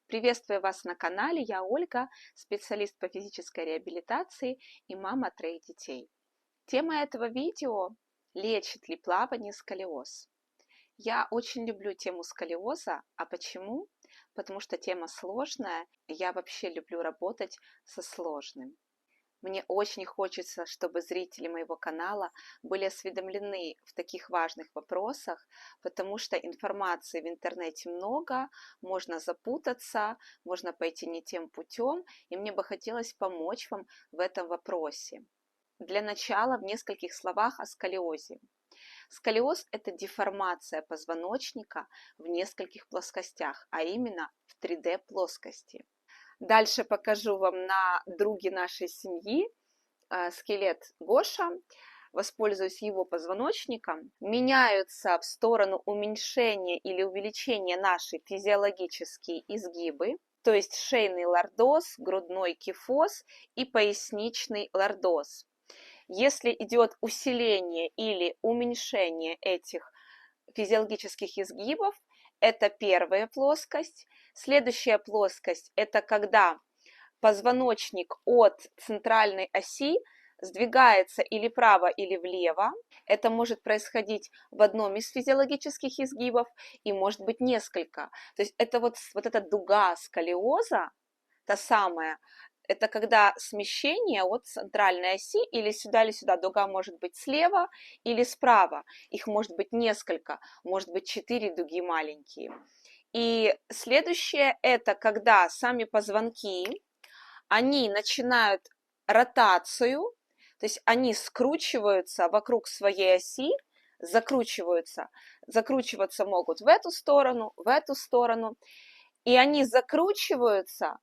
Приветствую вас на канале, я Ольга, специалист по физической реабилитации и мама 3 детей. Тема этого видео – лечит ли плавание сколиоз? Я очень люблю тему сколиоза, а почему? Потому что тема сложная, и я вообще люблю работать со сложным. Мне очень хочется, чтобы зрители моего канала были осведомлены в таких важных вопросах, потому что информации в интернете много, можно запутаться, можно пойти не тем путем, и мне бы хотелось помочь вам в этом вопросе. Для начала в нескольких словах о сколиозе. Сколиоз – это деформация позвоночника в нескольких плоскостях, а именно в 3D-плоскости. Дальше покажу вам на друге нашей семьи скелет Гоша, воспользуюсь его позвоночником. Меняются в сторону уменьшения или увеличения наши физиологические изгибы, то есть шейный лордоз, грудной кифоз и поясничный лордоз. Если идет усиление или уменьшение этих физиологических изгибов, это первая плоскость. Следующая плоскость – это когда позвоночник от центральной оси сдвигается или вправо, или влево. Это может происходить в одном из физиологических изгибов и может быть несколько. То есть это вот эта дуга сколиоза, та самая, это когда смещение от центральной оси или сюда, дуга может быть слева или справа. Их может быть несколько, может быть 4 дуги маленькие. И следующее – это когда сами позвонки, они начинают ротацию, то есть они скручиваются вокруг своей оси, закручиваются могут в эту сторону, и они закручиваются,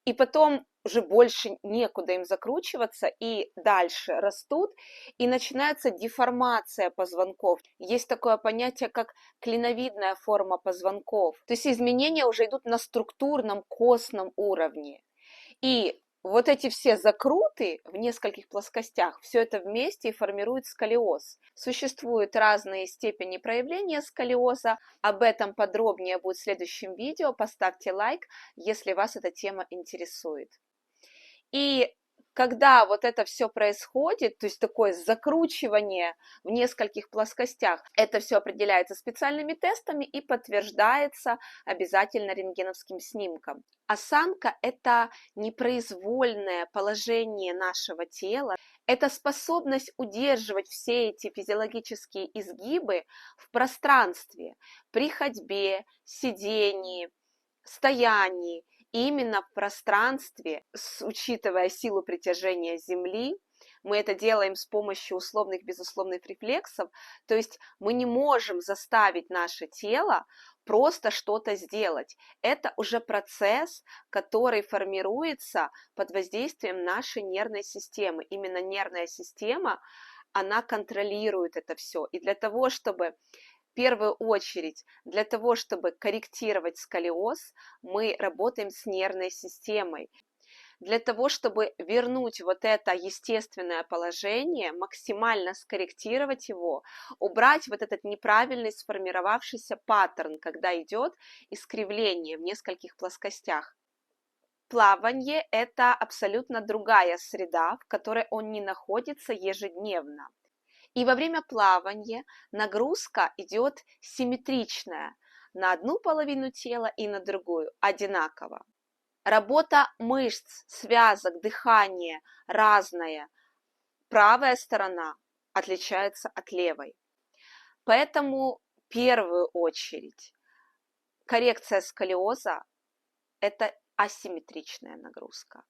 и потом уже больше некуда им закручиваться, и дальше растут, и начинается деформация позвонков. Есть такое понятие, как клиновидная форма позвонков. То есть изменения уже идут на структурном костном уровне. И вот эти все закруты в нескольких плоскостях, все это вместе и формирует сколиоз. Существуют разные степени проявления сколиоза, об этом подробнее будет в следующем видео, поставьте лайк, если вас эта тема интересует. И когда вот это все происходит, то есть такое закручивание в нескольких плоскостях, это все определяется специальными тестами и подтверждается обязательно рентгеновским снимком. Осанка – это непроизвольное положение нашего тела, это способность удерживать все эти физиологические изгибы в пространстве при ходьбе, сидении, стоянии. Именно в пространстве, учитывая силу притяжения Земли, мы это делаем с помощью условных безусловных рефлексов, то есть мы не можем заставить наше тело просто что-то сделать. Это уже процесс, который формируется под воздействием нашей нервной системы. Именно нервная система, она контролирует это все. И для того, чтобы в первую очередь, для того, чтобы корректировать сколиоз, мы работаем с нервной системой. Для того, чтобы вернуть вот это естественное положение, максимально скорректировать его, убрать вот этот неправильный сформировавшийся паттерн, когда идет искривление в нескольких плоскостях. Плавание – это абсолютно другая среда, в которой он не находится ежедневно. И во время плавания нагрузка идет симметричная на одну половину тела и на другую, одинаково. Работа мышц, связок, дыхания разная. Правая сторона отличается от левой. Поэтому в первую очередь коррекция сколиоза – это асимметричная нагрузка.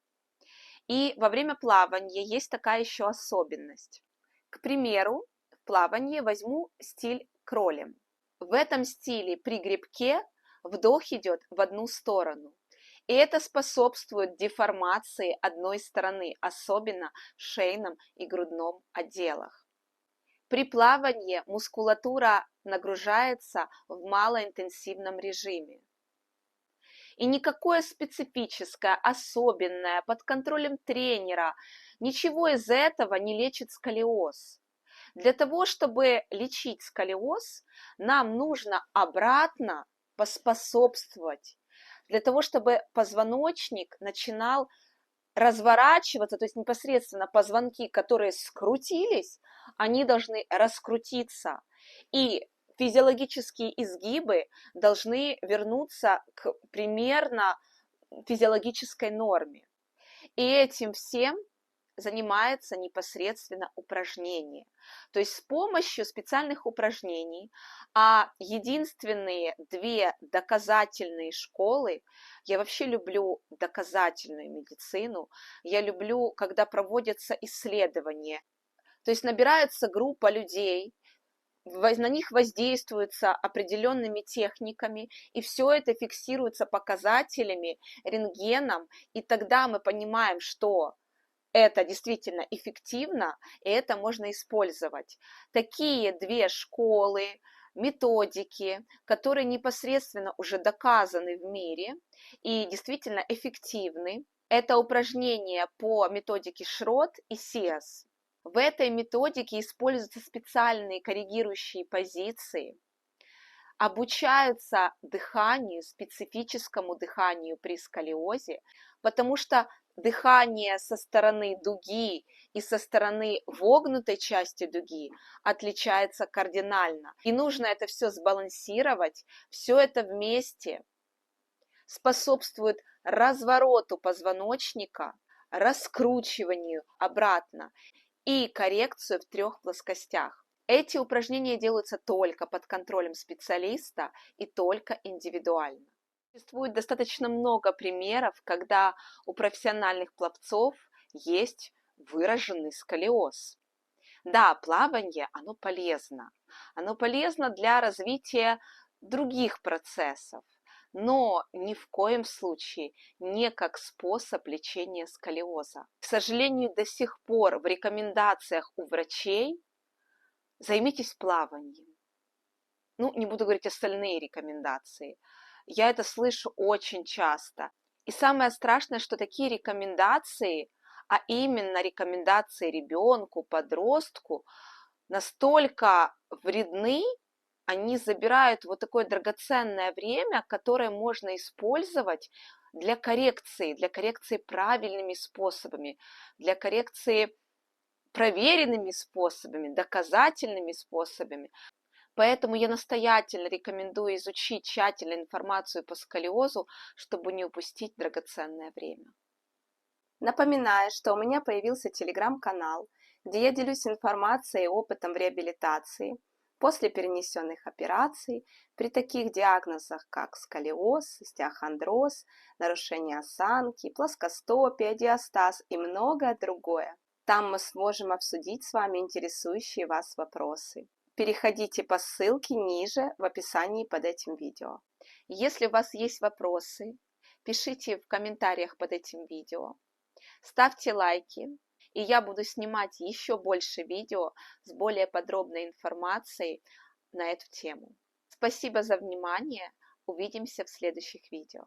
И во время плавания есть такая еще особенность. К примеру, в плавании возьму стиль кролем. В этом стиле при грибке вдох идет в одну сторону. И это способствует деформации одной стороны, особенно в шейном и грудном отделах. При плавании мускулатура нагружается в малоинтенсивном режиме. И никакое специфическое, особенное, под контролем тренера, ничего из этого не лечит сколиоз. Для того, чтобы лечить сколиоз, нам нужно обратно поспособствовать для того, чтобы позвоночник начинал разворачиваться, то есть непосредственно позвонки, которые скрутились, они должны раскрутиться. И физиологические изгибы должны вернуться к примерно физиологической норме. И этим всем занимается непосредственно упражнение. То есть с помощью специальных упражнений, а единственные две доказательные школы, я вообще люблю доказательную медицину, я люблю, когда проводятся исследования, то есть набирается группа людей, на них воздействуется определенными техниками, и все это фиксируется показателями, рентгеном, и тогда мы понимаем, что это действительно эффективно, и это можно использовать. Такие две школы, методики, которые непосредственно уже доказаны в мире и действительно эффективны, это упражнения по методике Шрот и СИАС. В этой методике используются специальные коррегирующие позиции, обучаются дыханию, специфическому дыханию при сколиозе, потому что дыхание со стороны дуги и со стороны вогнутой части дуги отличается кардинально. И нужно это все сбалансировать, все это вместе способствует развороту позвоночника, раскручиванию обратно и коррекцию в 3 плоскостях. Эти упражнения делаются только под контролем специалиста и только индивидуально. Существует достаточно много примеров, когда у профессиональных пловцов есть выраженный сколиоз. Да, плавание, оно полезно. Оно полезно для развития других процессов, но ни в коем случае не как способ лечения сколиоза. К сожалению, до сих пор в рекомендациях у врачей займитесь плаванием. Ну, не буду говорить остальные рекомендации. Я это слышу очень часто. И самое страшное, что такие рекомендации, а именно рекомендации ребенку, подростку, настолько вредны, они забирают вот такое драгоценное время, которое можно использовать для коррекции правильными способами, для коррекции проверенными способами, доказательными способами. Поэтому я настоятельно рекомендую изучить тщательно информацию по сколиозу, чтобы не упустить драгоценное время. Напоминаю, что у меня появился телеграм-канал, где я делюсь информацией и опытом в реабилитации после перенесенных операций при таких диагнозах, как сколиоз, остеохондроз, нарушение осанки, плоскостопие, диастаз и многое другое. Там мы сможем обсудить с вами интересующие вас вопросы. Переходите по ссылке ниже в описании под этим видео. Если у вас есть вопросы, пишите в комментариях под этим видео, ставьте лайки, и я буду снимать еще больше видео с более подробной информацией на эту тему. Спасибо за внимание, увидимся в следующих видео.